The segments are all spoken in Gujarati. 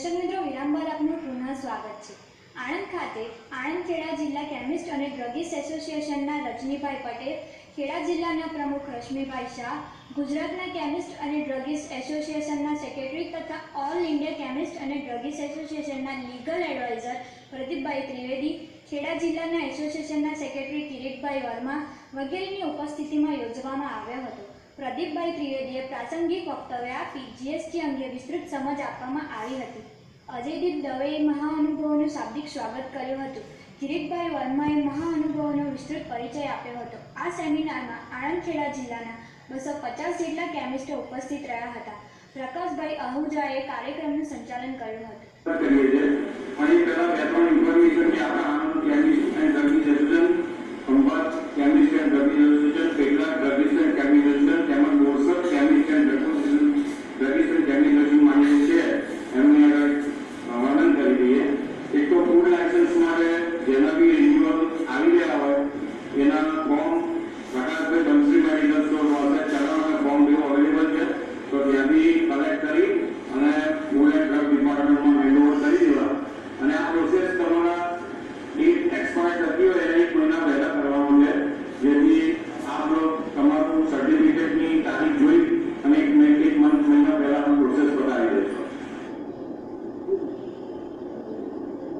દર્શક મિત્રો, વિરામ બાદ આપનું પુનઃ સ્વાગત છે। આણંદ ખાતે આણંદ ખેડા જિલ્લા કેમિસ્ટ અને ડ્રગિસ્ટ એસોસિએશનના રજનીભાઈ પટેલ, ખેડા જિલ્લાના પ્રમુખ રશ્મિભાઈ શાહ, ગુજરાતના કેમિસ્ટ અને ડ્રગિસ્ટ એસોસિએશનના સેક્રેટરી તથા ઓલ ઇન્ડિયા કેમિસ્ટ અને ડ્રગિસ્ટ એસોસિએશનના લીગલ એડવાઇઝર પ્રદીપભાઈ ત્રિવેદી, ખેડા જિલ્લાના એસોસિએશનના સેક્રેટરી કિરીટભાઈ વર્મા વગેરેની ઉપસ્થિતિમાં યોજવામાં આવ્યો હતો। પ્રદીપભાઈ ત્રિવેદીએ પ્રાસંગિક વક્તવ્ય આપી જીએસટી અંગે વિસ્તૃત સમજ આપવામાં આવી હતી। અજયદીપ દવેએ મહાઅનુભવોનું શાબ્દિક સ્વાગત કર્યું હતું। કિરીટભાઈ વર્માએ મહાઅનુભવોનો વિસ્તૃત પરિચય આપ્યો હતો। આ સેમિનારમાં આણંદ ખેડા જિલ્લાના 250 જેટલા કેમિસ્ટો ઉપસ્થિત રહ્યા હતા। પ્રકાશભાઈ આહુજાએ કાર્યક્રમનું સંચાલન કર્યું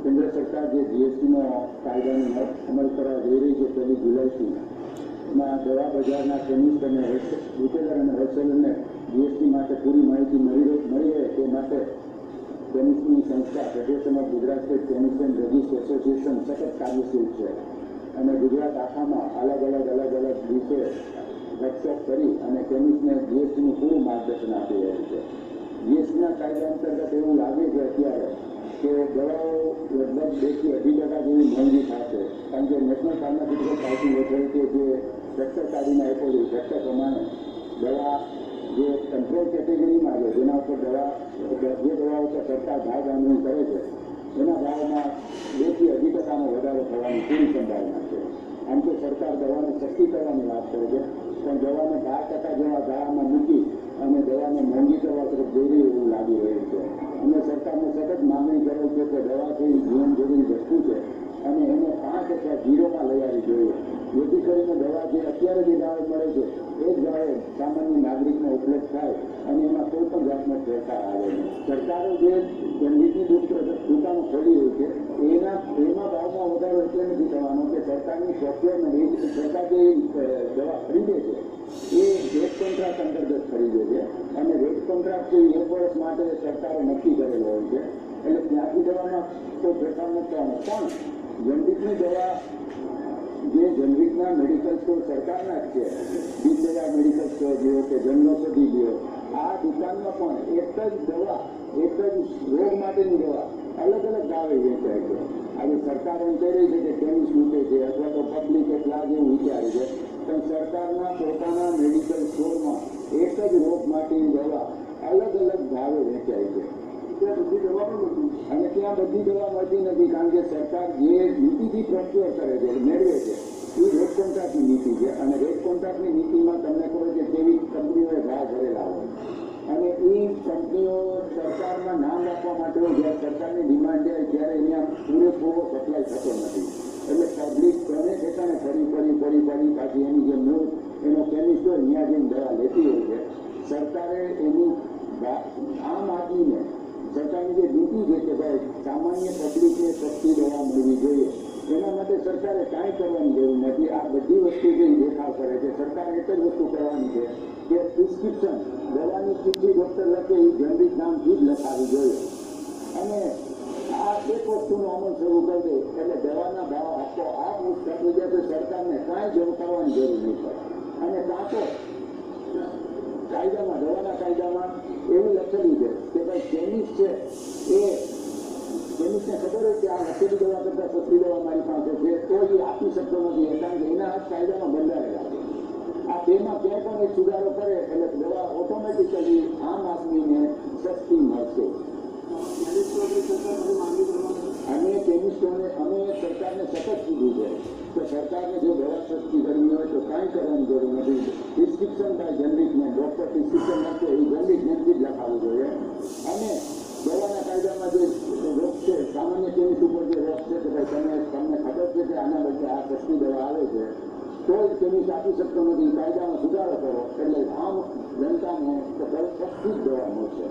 केंद्र सरकार जो जीएसटी कायदा अमल करवा जई रही है 1 जुलाई में दवा बजार केमिस्ट रिटेलर और होलसेलर ने जीएसटी पूरी माहिती मળી રહે તે માટે કેમિસ્ટની સંસ્થા federation of Gujarat state chemist and druggist association સતત કાર્યશીલ છે અને ગુજરાત આખામાં અલગ અલગ વિશે વર્કશોપ કરી અને કેમિસ્ટને જીએસટીનું પૂરું માર્ગદર્શન આપી રહ્યું છે। જીએસટીના કાયદા અંતર્ગત એવું લાગે છે અત્યારે કે દવાઓ લગભગ 2 થી 2.5% જેવી મોંઘી થશે, કારણ કે નેશનલ ફાર્માસ્યુટિકલ પ્રાઇસિંગ ઓથોરિટી જે ફેક્ટર કાઢીને આપ્યો છે ફેક્ટર પ્રમાણે દવા જે કંટ્રોલ કેટેગરીમાં છે જેના ઉપર જે દવાઓ પર સરકાર ભાવ બાંધણી કરે છે એના ભાવમાં 2 થી 2.5% વધારો થવાની પૂરી સંભાવના છે। આમ તો સરકાર દવાને સસ્તી કરવાની વાત કરે છે, પણ દવાને 12% જેવા ગાળામાં મૂકી અને દવાને મોંઘી કરવા તરફ જઈ રહી એવું લાગી રહ્યું છે। અમે સરકારને સતત માંગણી કરે છે કે દવા છે એ જીવન જરૂરી વસ્તુ છે અને એને 5 અથવા 0માં લઈ આવવી જોઈએ, જેથી કરીને દવા જે અત્યારે જે ભાવે મળે છે એ જ ભાવે સામાન્ય નાગરિકને ઉપલબ્ધ થાય અને એમાં કોઈ પણ જાતનો ફેરફાર આવે નહીં। સરકારો જે જનહિતની દુકાનો ખોલી રહી છે એમાં ભાવમાં વધારો એટલે નથી થવાનો કે સરકારની સોફ્ટવેરમાં સરકાર જે દવા ખરીદે છે એ રેટ કોન્ટ્રાક્ટ અંતર્ગત ખરીદે છે અને રેટ કોન્ટ્રાક્ટ જે 1 વર્ષ માટે સરકારે નક્કી કરેલો હોય છે, એટલે ત્યાંથી દવામાં કોઈ ફેરફાર નથી થવાનો। પણ જનરિકની દવા જે જનરિકના મેડિકલ સ્ટોર સરકારના જ છે, દીનદયાળ મેડિકલ સ્ટોર જેવો કે જનઔષધિ જેવો, આ દુકાનમાં પણ એક જ દવા એક જ રોગ માટેની દવા અલગ ભાવે વેચાય છે। આજે સરકાર એમ કહી રહી છે કે કેમિસ્ટ લૂંટે છે અથવા તો પબ્લિક એટલા જેવું વિચારે છે, પણ સરકારના પોતાના મેડિકલ સ્ટોરમાં એક જ રોગ માટેની દવા અલગ ભાવે વેચાય છે। અને ત્યાં બધી દવા મળતી નથી, કારણ કે સરકાર જે નીતિથી પ્રોક્યોર કરે છે મેળવે છે એ રેટ કોન્ટ્રાક્ટની નીતિ છે અને રેટ કોન્ટ્રાક્ટની નીતિમાં તમને ખબર છે કેવી કંપનીઓએ ભાવ ભરેલા હોય અને એ કંપનીઓ સરકારના નામ રાખવા માટે જ્યારે સરકારની ડિમાન્ડ જાય ત્યારે અહીંયા પૂરેપૂરો સપ્લાય થતો નથી, એટલે પબ્લિક ગમે ઠેકાણે ફરી પાછી એની જે મૂળ એનો કેમિસ્ટ હોય ત્યાં જઈને દવા લેતી હોય છે। સરકારે એની આમ આદમીને સરકારની જે નીતિ છે કે ભાઈ સામાન્ય પબ્લિકને સસ્તી દવા મળવી જોઈએ એના માટે સરકારે કાંઈ કરવાની જરૂર નથી। આ બધી વસ્તુ જે દેખાવ કરે છે, સરકારે એક જ વસ્તુ કરવાની છે કે પ્રિસ્ક્રિપ્શન દવાની ચીઠી ડૉક્ટર લખે એ જનરિક નામથી જ લખાવી જોઈએ અને આ એક વસ્તુનો અમલ શરૂ કરી દે એટલે દવાના ભાવ આપોઆપ ઊંચા થઈ જાય તો સરકારને કાંઈ જરૂર કરવાની જરૂર નહીં પડે। અને કાં તો કાયદામાં દવાના કાયદામાં એવું લખેલું છે કે ભાઈ કેમિસ્ટ છે એ કેમિસ્ટને ખબર હોય કે આ લખેલી દવા કરતાં સસ્તી દવા મારી પાસે છે તો એ આપી શકતો નથી, કારણ કે એના હાથ કાયદામાં બંધાયેલા છે। આ બેમાં ક્યાંય પણ એક સુધારો કરે એટલે દવા ઓટોમેટિકલી આમ આદમીને સસ્તી મળશે। અમે કેમિસ્ટોને અમે સરકારને સતત કીધું છે કે સરકારને જો દવા સસ્તી કરવી હોય તો કાંઈ કરવાની જરૂર નથી। પ્રિસ્ક્રિપ્શન બાય જનરિકને ડૉક્ટર પ્રિસ્ક્રિપ્શન લખે એ જનરિક નેમથી જ લખાવવું જોઈએ અને દવાના કાયદામાં જે કે આના બદલે આ સસ્તી દવા આવે છે તોય તેની આપી શકતો નથી, કાયદામાં સુધારો કરો એટલે આમ જનતાને સસ્તી જ દવા મળશે.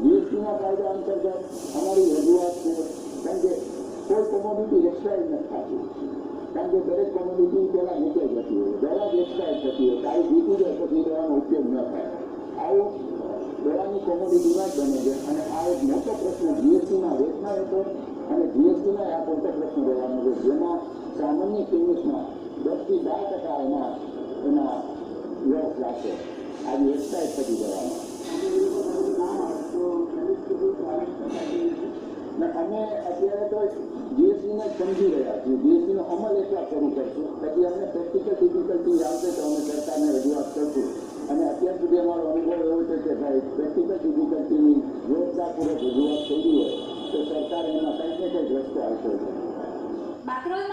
જીએસટીના કાયદા અંતર્ગત અમારી રજૂઆત છે, કારણ કે કોઈ કોમોડિટી એક્સપાયર નથી થતી, કારણ કે દરેક કોમોડિટી પહેલાં નીકળી જતી હોય, દવા જ એક્સપાયર થતી હોય, કાંઈ જીતી જાય પછી દવાનો ઉપયોગ ન થાય. આવું દવાની કોમોડિટીમાં જ બને છે અને આ એક મોટો પ્રશ્ન જીએસટીના રેટમાં હતો અને જીએસટીમાં આ મોટો પ્રશ્ન રહેવાનો છે, જેમાં સામાન્ય કેમિસ્ટમાં 10 થી 12% એના લોસ લાગશે આજે એક્સપાયર થતી દવામાં. ને અમે અત્યારે તો જીએસટીને સમજી રહ્યા છીએ, જીએસટીનો અમલ એકવાર શરૂ કરશું, પછી અમને પ્રેક્ટિકલ ડિફિકલ્ટી આવશે તો અમે સરકારને રજૂઆત કરશું. અને અત્યાર સુધી અમારો અનુભવ એવો છે કે ભાઈ પ્રેક્ટિકલ ડિફિકલ્ટીની જોરદારપૂર્વક રજૂઆત થઈ હોય તો સરકાર એમાં કંઈક ને કંઈક રસ્તો આવશે. બાકરોલમાં